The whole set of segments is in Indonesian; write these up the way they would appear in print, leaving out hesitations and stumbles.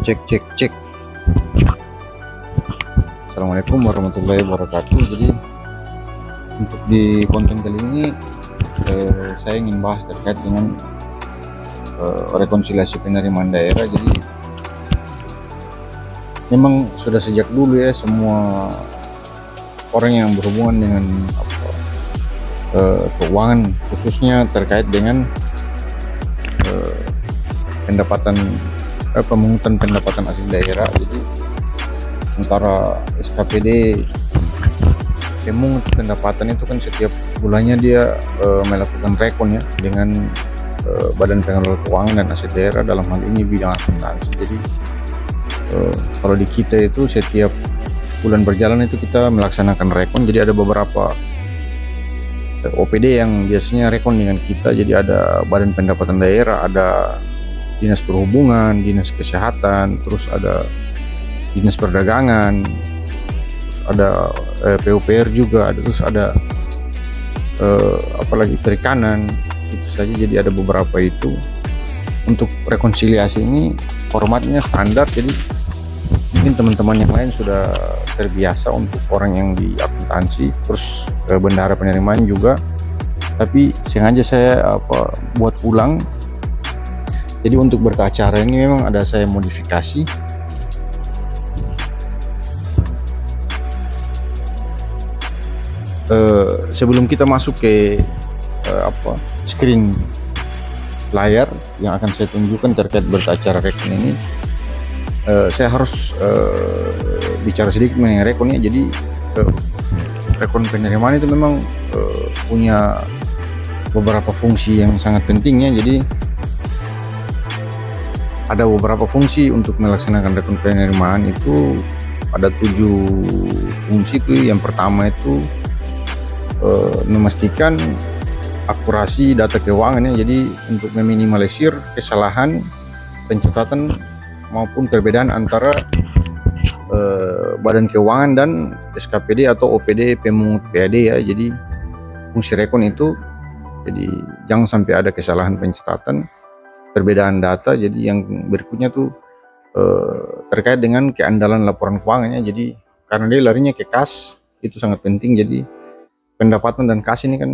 cek cek cek. Assalamualaikum warahmatullahi wabarakatuh. Jadi untuk di konten kali ini saya ingin bahas terkait dengan rekonsiliasi penerimaan daerah. Jadi memang sudah sejak dulu ya, semua orang yang berhubungan dengan keuangan, khususnya terkait dengan pemungutan pendapatan asli daerah. Jadi antara SKPD pemungut pendapatan itu kan setiap bulannya dia melakukan rekon ya dengan Badan Pengelola Keuangan dan Aset Daerah, dalam hal ini bidang akuntansi. Jadi kalau di kita itu setiap bulan berjalan itu kita melaksanakan rekon. Jadi ada beberapa OPD yang biasanya rekon dengan kita. Jadi ada Badan Pendapatan Daerah, ada Dinas Perhubungan, Dinas Kesehatan, terus ada Dinas Perdagangan, terus ada PUPR juga, terus ada apalagi Perikanan, itu saja. Jadi ada beberapa itu. Untuk rekonsiliasi ini formatnya standar, jadi mungkin teman-teman yang lain sudah terbiasa untuk orang yang di akuntansi, terus bendahara penerimaan juga, tapi sengaja saya buat ulang. Jadi untuk berita acara ini memang ada saya modifikasi. Sebelum kita masuk ke screen layar yang akan saya tunjukkan terkait berita acara rekon ini, saya harus bicara sedikit mengenai rekonnya. Jadi rekon penerimaan itu memang punya beberapa fungsi yang sangat penting ya. Jadi ada beberapa fungsi untuk melaksanakan rekon penerimaan itu. Ada 7 fungsi itu. Yang pertama itu memastikan akurasi data keuangan ya. Jadi untuk meminimalisir kesalahan pencatatan maupun perbedaan antara badan keuangan dan SKPD atau OPD pemungut PAD ya. Jadi fungsi rekon itu, jadi jangan sampai ada kesalahan pencatatan, perbedaan data. Jadi yang berikutnya tuh terkait dengan keandalan laporan keuangannya. Jadi karena dia larinya ke kas, itu sangat penting. Jadi pendapatan dan kas ini kan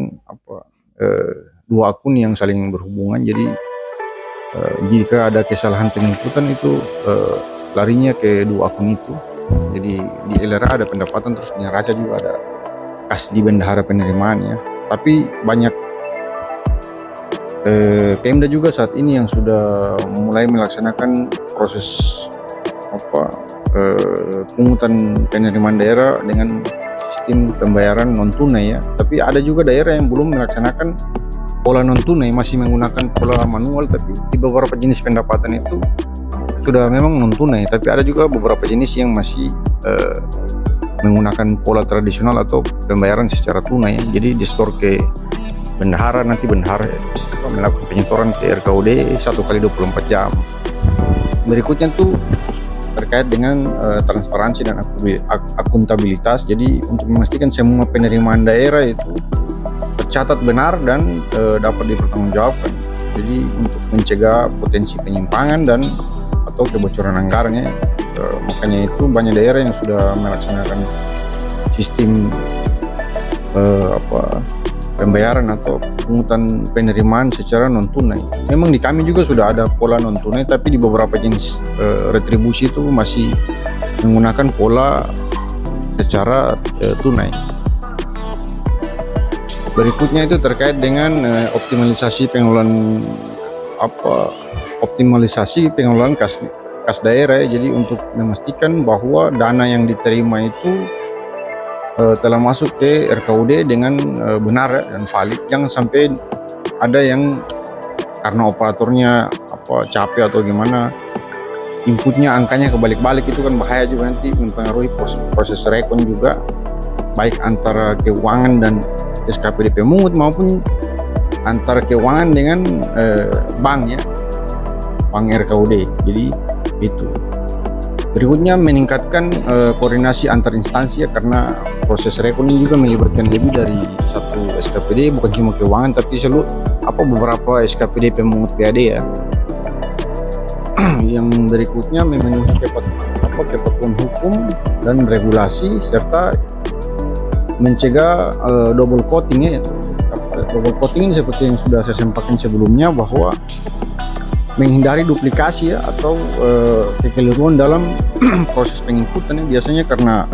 dua akun yang saling berhubungan. Jadi jika ada kesalahan penginputan itu larinya ke dua akun itu. Jadi di LRA ada pendapatan, terus di neraca juga ada kas di bendahara penerimaan ya. Tapi banyak Pemda juga saat ini yang sudah mulai melaksanakan proses pungutan penerimaan daerah dengan sistem pembayaran non tunai ya. Tapi ada juga daerah yang belum melaksanakan pola non tunai, masih menggunakan pola manual. Tapi di beberapa jenis pendapatan itu sudah memang non tunai, tapi ada juga beberapa jenis yang masih menggunakan pola tradisional atau pembayaran secara tunai ya. Jadi di store ke bendahara, nanti bendahara melakukan penyetoran ke RKUD 1 kali 24 jam. Berikutnya tuh terkait dengan transparansi dan akuntabilitas. Jadi untuk memastikan semua penerimaan daerah itu tercatat benar dan dapat dipertanggungjawabkan. Jadi untuk mencegah potensi penyimpangan dan atau kebocoran anggarannya, makanya itu banyak daerah yang sudah melaksanakan sistem pembayaran atau pungutan penerimaan secara non tunai. Memang di kami juga sudah ada pola non tunai, tapi di beberapa jenis retribusi itu masih menggunakan pola secara tunai. Berikutnya itu terkait dengan optimalisasi pengelolaan kas daerah ya. Jadi untuk memastikan bahwa dana yang diterima itu telah masuk ke RKUD dengan benar ya, dan valid. Jangan sampai ada yang karena operatornya capek atau gimana, inputnya angkanya kebalik-balik, itu kan bahaya juga, nanti mempengaruhi proses rekon juga, baik antara keuangan dan SKPD pemungut maupun antara keuangan dengan bank ya, bank RKUD. Jadi itu. Berikutnya meningkatkan koordinasi antar instansi ya, karena proses rekon ini juga melibatkan lebih dari satu SKPD, bukan cuma keuangan tapi beberapa SKPD pemungut PAD ya. yang berikutnya memenuhi kepatuhan hukum dan regulasi serta mencegah double coating ya. Double coating ini seperti yang sudah saya sampaikan sebelumnya, bahwa menghindari duplikasi ya, atau kekeliruan dalam proses penginputan ya. Biasanya karena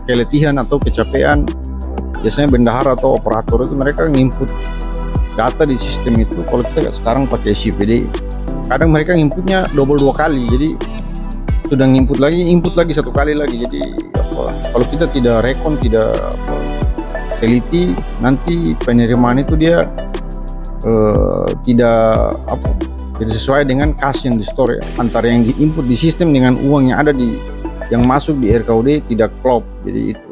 keletihan atau kecapean, biasanya bendahara atau operator itu mereka nginput data di sistem itu. Kalau kita sekarang pakai SCPD, kadang mereka nginputnya double 2 kali, jadi sudah nginput lagi, input lagi 1 kali lagi. Jadi kalau kita tidak rekon, tidak teliti, nanti penerimaan itu dia tidak sesuai dengan kas yang di store ya. Antara yang diinput di sistem dengan uang yang ada yang masuk di RKUD tidak klop. Jadi itu.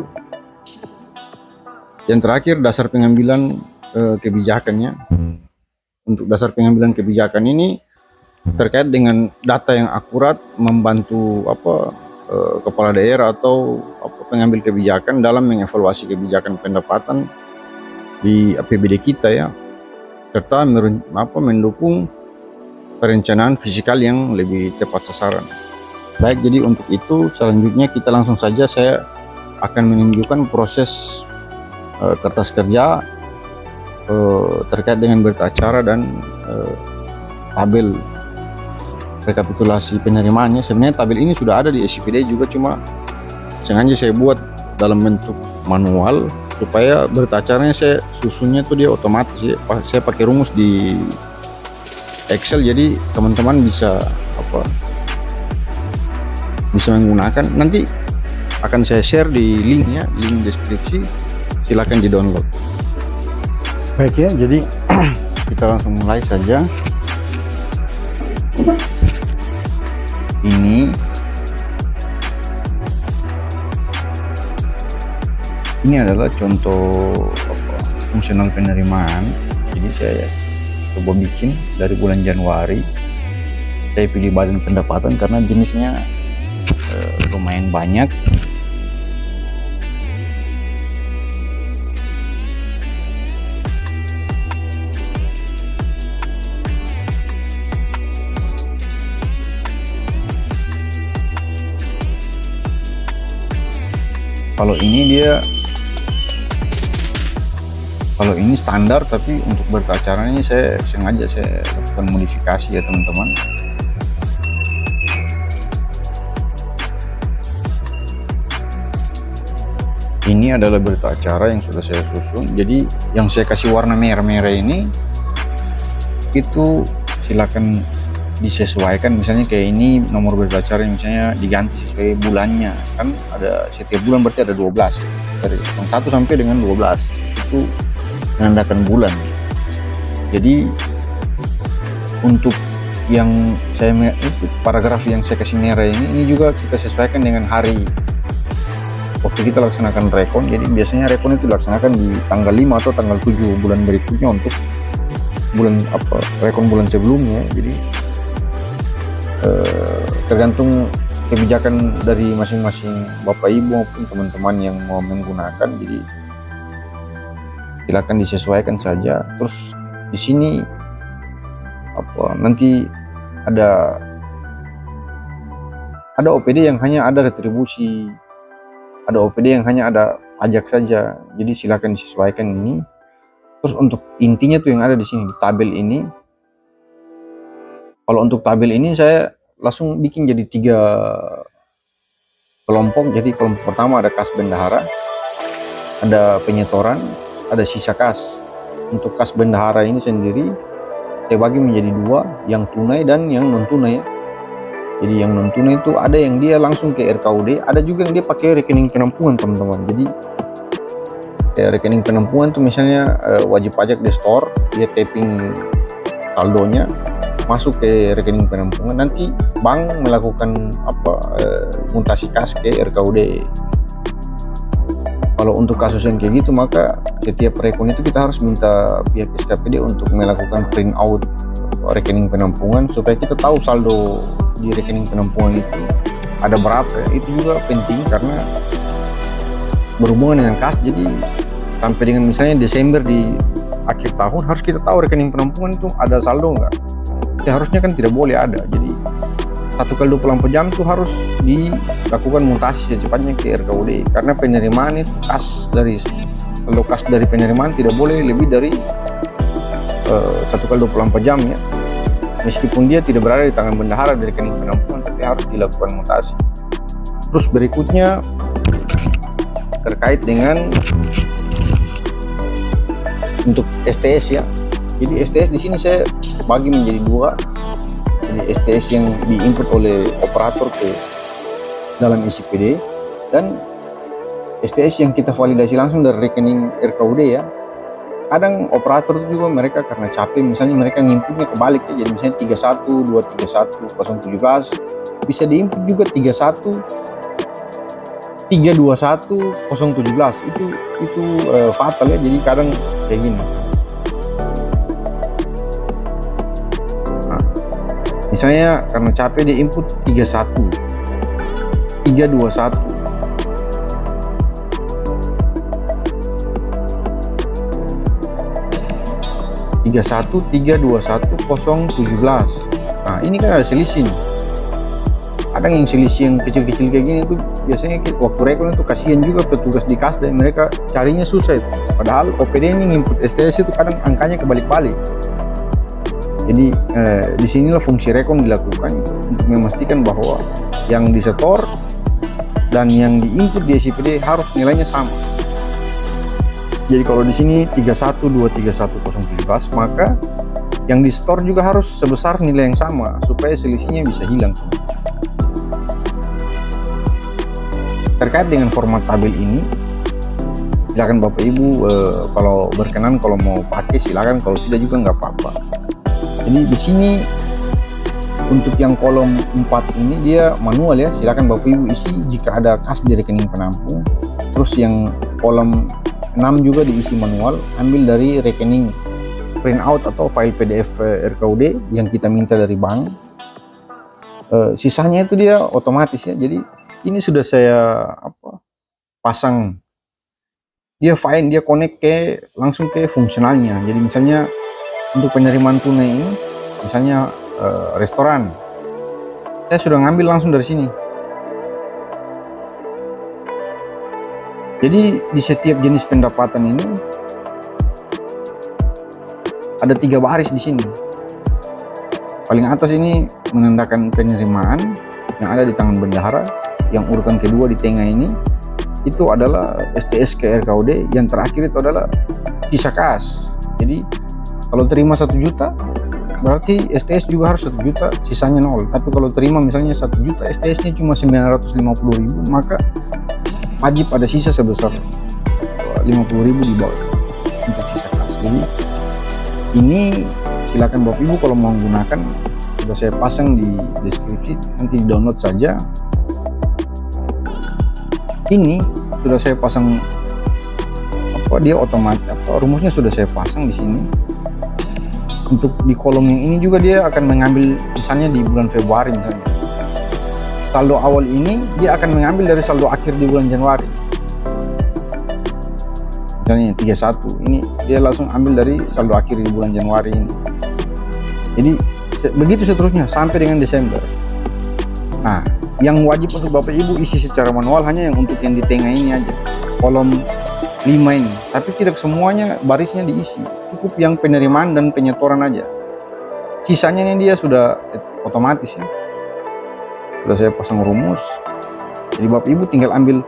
Yang terakhir, dasar pengambilan kebijakannya. Untuk dasar pengambilan kebijakan ini terkait dengan data yang akurat, membantu kepala daerah atau pengambil kebijakan dalam mengevaluasi kebijakan pendapatan di APBD kita ya, serta mendukung perencanaan fiskal yang lebih tepat sasaran. Baik, jadi untuk itu selanjutnya kita langsung saja, saya akan menunjukkan proses kertas kerja terkait dengan berita acara dan tabel rekapitulasi penerimaannya. Sebenarnya tabel ini sudah ada di SCPD juga, cuma sengaja saya buat dalam bentuk manual supaya berita acaranya saya susunnya tuh dia otomatis ya. Saya pakai rumus di Excel, jadi teman-teman bisa menggunakan. Nanti akan saya share di linknya, link deskripsi, silakan di download. Baik ya, jadi kita langsung mulai saja. Ini adalah contoh fungsional penerimaan. Jadi saya coba bikin dari bulan Januari. Saya pilih badan pendapatan karena jenisnya lumayan banyak. Kalau ini standar, tapi untuk berita acaranya saya sengaja lakukan modifikasi ya teman-teman. Ini adalah berita acara yang sudah saya susun. Jadi yang saya kasih warna merah-merah ini itu silakan disesuaikan. Misalnya kayak ini nomor berita acara misalnya diganti sesuai bulannya, kan ada setiap bulan berarti ada 12 dari 1 sampai dengan 12 itu menandakan bulan. Jadi untuk yang itu paragraf yang saya kasih merah ini juga kita sesuaikan dengan hari waktu kita laksanakan rekon. Jadi biasanya rekon itu dilaksanakan di tanggal 5 atau tanggal 7 bulan berikutnya untuk bulan rekon bulan sebelumnya. Jadi tergantung kebijakan dari masing-masing Bapak Ibu maupun teman-teman yang mau menggunakan. Jadi silakan disesuaikan saja. Terus di sini nanti ada OPD yang hanya ada retribusi, ada OPD yang hanya ada pajak saja. Jadi silakan disesuaikan ini. Terus untuk intinya tuh yang ada di sini di tabel ini. Kalau untuk tabel ini saya langsung bikin jadi 3 kelompok. Jadi kelompok pertama ada kas bendahara, ada penyetoran, ada sisa kas. Untuk kas bendahara ini sendiri saya bagi menjadi 2, yang tunai dan yang non tunai. Jadi yang non tunai itu ada yang dia langsung ke RKUD, ada juga yang dia pakai rekening penampungan teman-teman. Jadi rekening penampungan tuh misalnya wajib pajak di store, dia tapping saldonya masuk ke rekening penampungan, nanti bank melakukan mutasi kas ke RKUD. Kalau untuk kasus yang kayak gitu, maka setiap rekon itu kita harus minta pihak SKPD untuk melakukan print out rekening penampungan supaya kita tahu saldo di rekening penampungan itu ada berapa. Itu juga penting karena berhubungan dengan kas. Jadi sampai dengan misalnya Desember di akhir tahun harus kita tahu rekening penampungan itu ada saldo nggak. seharusnya kan tidak boleh ada. Jadi 1 kali 24 jam itu harus dilakukan mutasi secepatnya ke RKUD, karena penerimaan itu kalau kas dari penerimaan tidak boleh lebih dari 1 kali 24 jam ya, meskipun dia tidak berada di tangan bendahara dari rekening penampungan, tapi harus dilakukan mutasi. Terus berikutnya terkait dengan untuk STS ya. Jadi STS di sini saya bagi menjadi dua. Jadi STS yang diinput oleh operator ke dalam ICPD, dan STS yang kita validasi langsung dari rekening RKUD ya. Kadang operator itu juga mereka karena capek, misalnya mereka nginputnya kebalik ya. Jadi misalnya 31 231 017 bisa diinput juga 31 321 017, itu fatal ya. Jadi kadang kayak gini. Misalnya karena capek dia input 31 321 017. Nah ini kan ada selisih nih. Kadang yang selisih yang kecil-kecil kayak gini itu biasanya waktu rekon itu kasihan juga petugas di kas, dan mereka carinya susah itu. Padahal OPD ini input STS itu kadang angkanya kebalik-balik. Jadi disinilah fungsi rekon dilakukan untuk memastikan bahwa yang disetor dan yang diinput di SCPD harus nilainya sama. Jadi kalau di sini 31 231 017, maka yang disetor juga harus sebesar nilai yang sama supaya selisihnya bisa hilang. Terkait dengan format tabel ini, silakan Bapak Ibu kalau berkenan, kalau mau pakai silakan, kalau tidak juga nggak apa-apa. Jadi di sini untuk yang kolom 4 ini dia manual ya, silakan Bapak Ibu isi jika ada kas di rekening penampung. Terus yang kolom 6 juga diisi manual, ambil dari rekening printout atau file PDF RKUD yang kita minta dari bank. Sisanya itu dia otomatis ya. Jadi ini sudah saya pasang, dia fine, dia connect langsung ke fungsionalnya. Jadi misalnya untuk penerimaan tunai ini, misalnya restoran, saya sudah ngambil langsung dari sini. Jadi di setiap jenis pendapatan ini ada 3 baris di sini. Paling atas ini menandakan penerimaan yang ada di tangan bendahara. Yang urutan kedua di tengah ini itu adalah STS ke RKUD. Yang terakhir itu adalah sisa kas. Jadi kalau terima 1 juta berarti STS juga harus 1 juta, sisanya 0. Tapi kalau terima misalnya 1 juta, STS nya cuma 950.000, maka wajib ada sisa sebesar 50.000 di bawah untuk sisa kas. Jadi ini silakan Bapak Ibu kalau mau menggunakan, sudah saya pasang di deskripsi, nanti di download saja. Ini sudah saya pasang dia otomatis rumusnya sudah saya pasang di sini. Untuk di kolom yang ini juga dia akan mengambil, misalnya di bulan Februari misalnya, saldo awal ini dia akan mengambil dari saldo akhir di bulan Januari. Misalnya 31 ini dia langsung ambil dari saldo akhir di bulan Januari ini. Jadi begitu seterusnya sampai dengan Desember. Nah, yang wajib untuk Bapak Ibu isi secara manual hanya yang untuk yang di tengah ini aja, kolom 5 ini, tapi tidak semuanya barisnya diisi, cukup yang penerimaan dan penyetoran aja. Sisanya ini dia sudah otomatis ya, sudah saya pasang rumus. Jadi Bapak Ibu tinggal ambil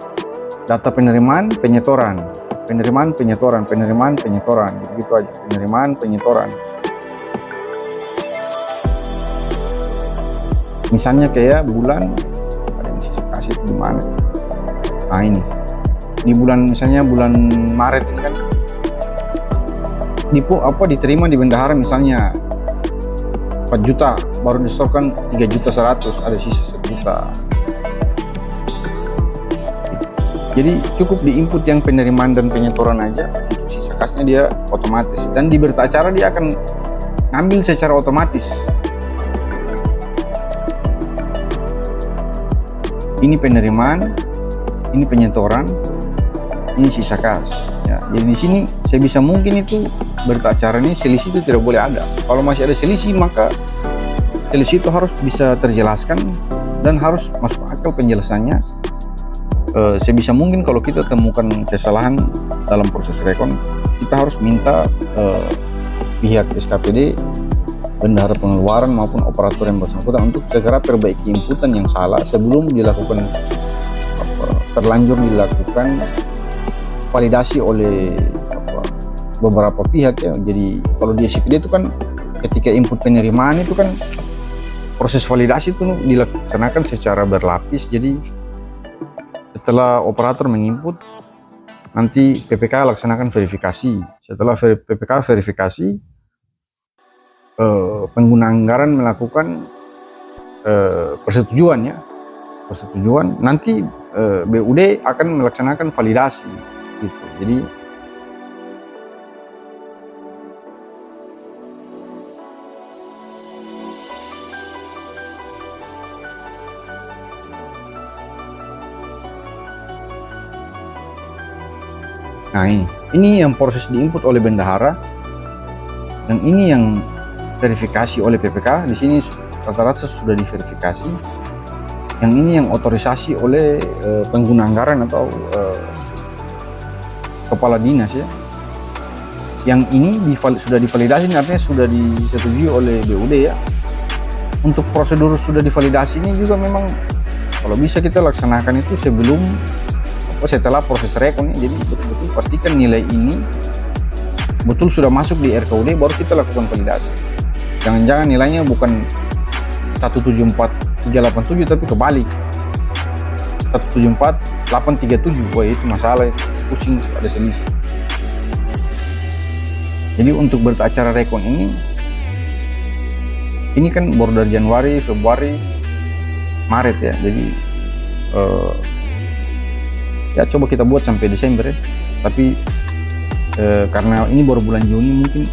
data penerimaan, penyetoran, penerimaan, penyetoran, penerimaan, penyetoran, gitu aja, penerimaan, penyetoran. Misalnya kayak bulan, ada yang sisa kasih di mana? Nah ini di bulan, misalnya bulan Maret ini kan diterima di bendahara misalnya 4 juta, baru disetorkan 3.100.000, ada sisa 1 juta. Jadi cukup diinput yang penerimaan dan penyetoran aja, untuk sisa kasnya dia otomatis, dan di berita acara dia akan ngambil secara otomatis. Ini penerimaan, ini penyetoran, ini sisa kas ya. Jadi di sini saya bisa mungkin itu berita acara ini selisih itu tidak boleh ada. Kalau masih ada selisih maka selisih itu harus bisa terjelaskan dan harus masuk akal penjelasannya. Sebisa mungkin kalau kita temukan kesalahan dalam proses rekon, kita harus minta pihak SKPD, bendahara pengeluaran maupun operator yang bersangkutan untuk segera perbaiki inputan yang salah sebelum dilakukan terlanjur dilakukan validasi oleh beberapa pihak ya. Jadi kalau di SKPD itu kan ketika input penerimaan itu kan proses validasi itu dilaksanakan secara berlapis. Jadi setelah operator menginput, nanti PPK laksanakan verifikasi. Setelah PPK verifikasi, pengguna anggaran melakukan persetujuan ya, nanti BUD akan melaksanakan validasi gitu. Jadi nah ini yang proses diinput oleh bendahara, yang ini yang verifikasi oleh PPK. Di sini rata-rata sudah diverifikasi. Yang ini yang otorisasi oleh pengguna anggaran atau kepala dinas ya. Yang ini sudah divalidasi, artinya sudah disetujui oleh BUD ya. Untuk prosedur sudah divalidasi ini juga memang kalau bisa kita laksanakan itu sebelum setelah proses rekon ya. Jadi betul-betul pastikan nilai ini betul sudah masuk di RKUD, baru kita lakukan validasi. Jangan-jangan nilainya bukan 174387 tapi kebalik 174837. Wah, itu masalah, pusing, ada selisih. Jadi untuk beracara rekon ini kan baru dari Januari, Februari, Maret ya. Jadi ya coba kita buat sampai Desember ya. Tapi karena ini baru bulan Juni, mungkin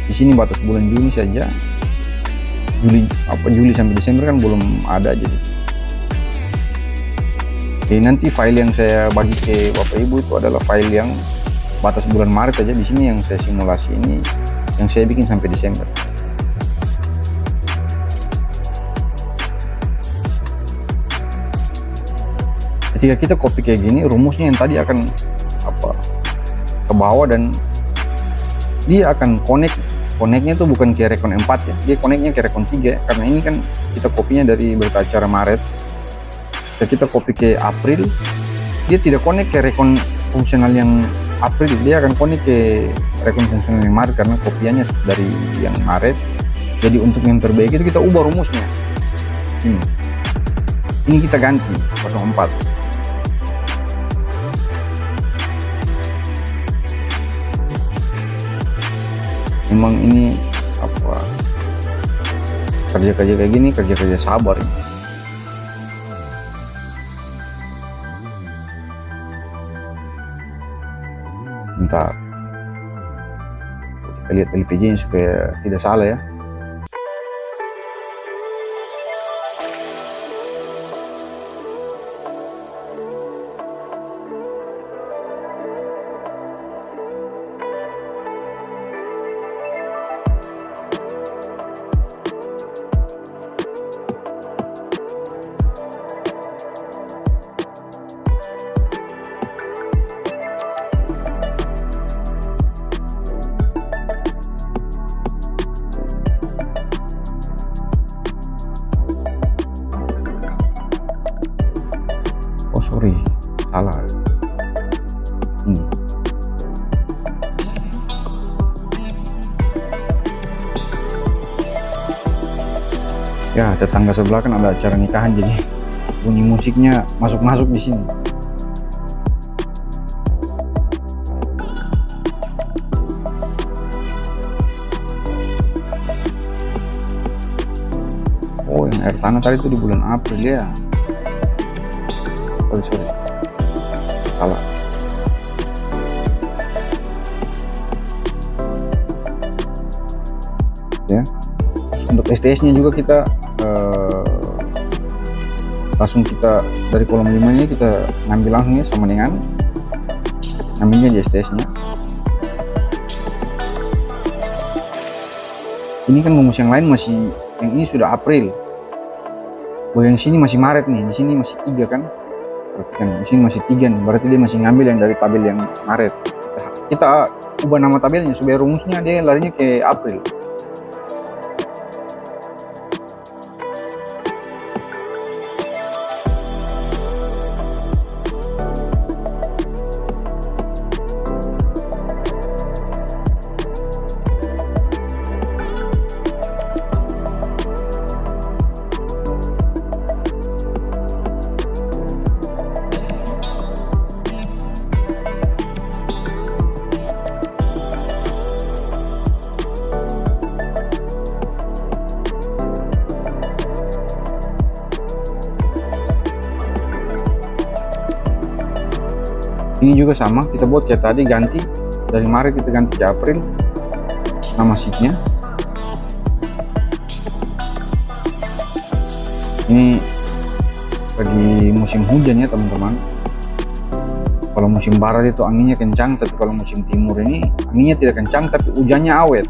di sini batas bulan Juni saja. Juli sampai Desember kan belum ada. Jadi nanti file yang saya bagi ke Bapak Ibu itu adalah file yang batas bulan Maret aja. Di sini yang saya simulasi ini yang saya bikin sampai Desember. Ketika kita copy kayak gini, rumusnya yang tadi akan ke bawah dan dia akan connectnya itu bukan ke rekon 4 ya, dia connectnya ke rekon 3 karena ini kan kita kopinya dari berita acara Maret. Jika kita copy ke April, dia tidak connect ke rekon fungsional yang April, dia akan connect ke rekon fungsional yang Maret karena kopiannya dari yang Maret. Jadi untuk yang terbaik itu kita ubah rumusnya, ini kita ganti 04. Memang ini kerja-kerja kayak gini, kerja-kerja sabar ini. Bentar, kita lihat LPG-nya supaya tidak salah ya. Sorry, salah. Ya, tetangga sebelah kan ada acara nikahan, jadi bunyi musiknya masuk-masuk di sini. Oh, yang air tanah tadi itu di bulan April ya. Sorry, salah. Ya, untuk STS-nya juga kita langsung kita dari kolom 5 ini kita ngambil langsung ya, sama dengan ngambilnya di STS-nya. Ini kan rumus yang lain masih Yang ini sudah April. Bagian sini masih Maret nih, di sini masih 3 kan. Perhatikan, di sini masih 3 nih, berarti dia masih ngambil yang dari tabel yang Maret. Kita ubah nama tabelnya supaya rumusnya dia larinya ke April. Ini juga sama, kita buat kayak tadi, ganti dari Maret kita ganti ke April nama sheetnya. Ini lagi musim hujan ya teman-teman. Kalau musim barat itu anginnya kencang, tapi kalau musim timur ini anginnya tidak kencang tapi hujannya awet.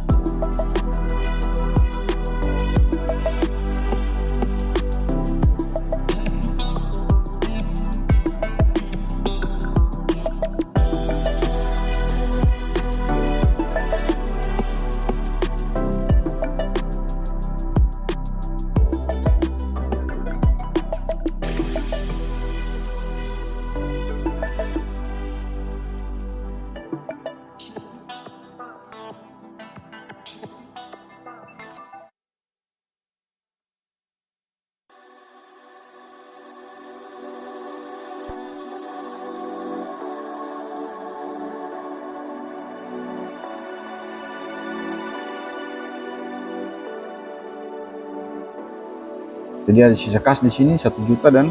Jadi ada sisa kas di sini 1 juta dan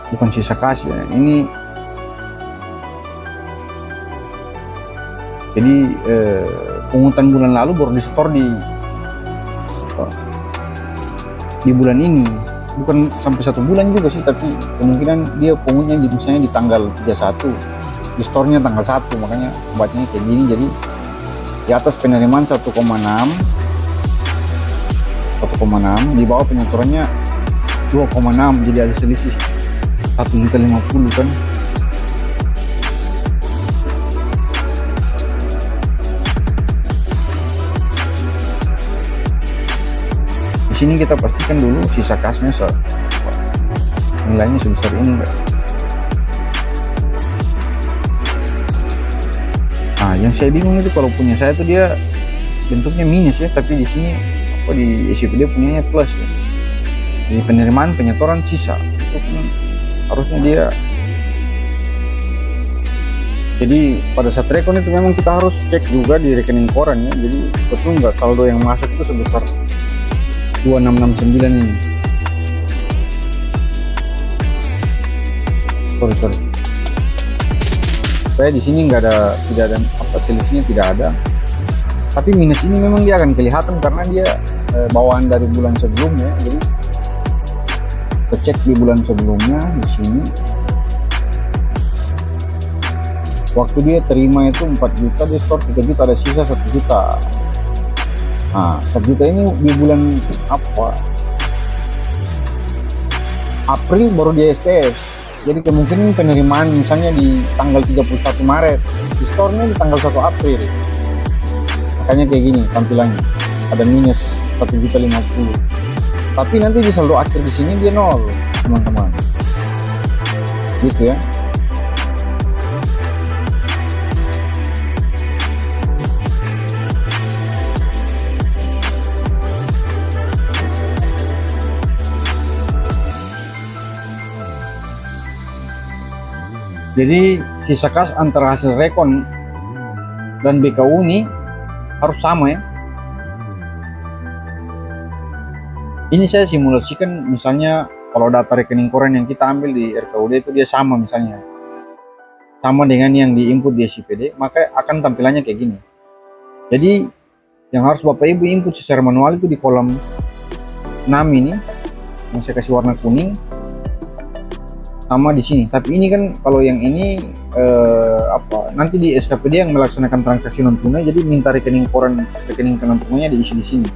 bukan sisa kas ya. Ini jadi pungutan bulan lalu baru disetor di bulan ini. Bukan sampai 1 bulan juga sih, tapi kemungkinan dia pungutnya misalnya di tanggal 31, di store-nya tanggal 1, makanya bacanya kayak gini. Jadi di atas penerimaan 1,6, di bawah penyetorannya 2,6, jadi ada selisih 1.050 kan. Di sini kita pastikan dulu sisa kasnya nilainya sebesar ini enggak. Nah, yang saya bingung itu kalau punya saya tuh dia bentuknya minus ya, tapi di sini di SCPD punyanya plus ya. Jadi penerimaan penyetoran sisa itu harusnya dia. Jadi pada saat rekon itu memang kita harus cek juga di rekening koran ya. Jadi betul nggak saldo yang masuk itu sebesar 2669 ini. Sorry. Saya di sini tidak ada selisihnya, tidak ada. Tapi minus ini memang dia akan kelihatan karena dia bawaan dari bulan sebelumnya. Jadi kita cek di bulan sebelumnya di sini. Waktu dia terima itu 4 juta, dia store 3 juta, ada sisa 1 juta. Nah, 1 juta ini di bulan apa? April baru dia STS. Jadi kemungkinan penerimaan misalnya di tanggal 31 Maret, di store-nya di tanggal 1 April. Makanya kayak gini tampilannya, ada minus 1.050. Tapi nanti di saldo akhir di sini dia 0, teman-teman. Gitu ya. Jadi sisa kas antara hasil rekon dan BKU ini harus sama ya. Ini saya simulasikan misalnya kalau data rekening koran yang kita ambil di RKUD itu dia sama misalnya. Sama dengan yang diinput di SCPD, maka akan tampilannya kayak gini. Jadi yang harus Bapak Ibu input secara manual itu di kolom 6 ini, yang saya kasih warna kuning. sama di sini. Tapi ini kan kalau yang ini nanti di SKPD yang melaksanakan transaksi non tunai, jadi minta rekening koran, rekening non tunainya diisi di sini.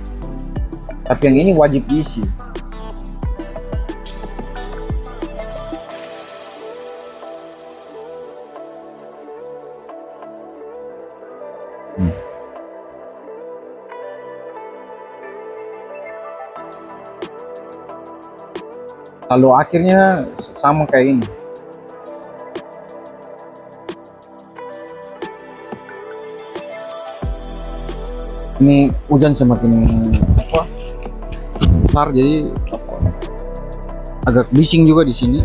Tapi yang ini wajib diisi. Lalu akhirnya sama kayak ini. Ini hujan semakin besar, jadi agak bising juga di sini.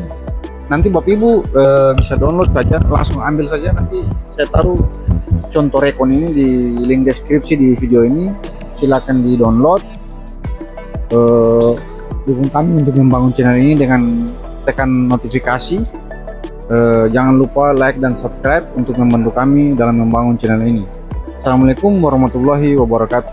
Nanti Bapak Ibu bisa download saja, langsung ambil saja. Nanti saya taruh contoh rekon ini di link deskripsi di video ini. Silakan di download. Dukung kami untuk membangun channel ini dengan tekan notifikasi. Jangan lupa like dan subscribe untuk membantu kami dalam membangun channel ini. Assalamualaikum warahmatullahi wabarakatuh.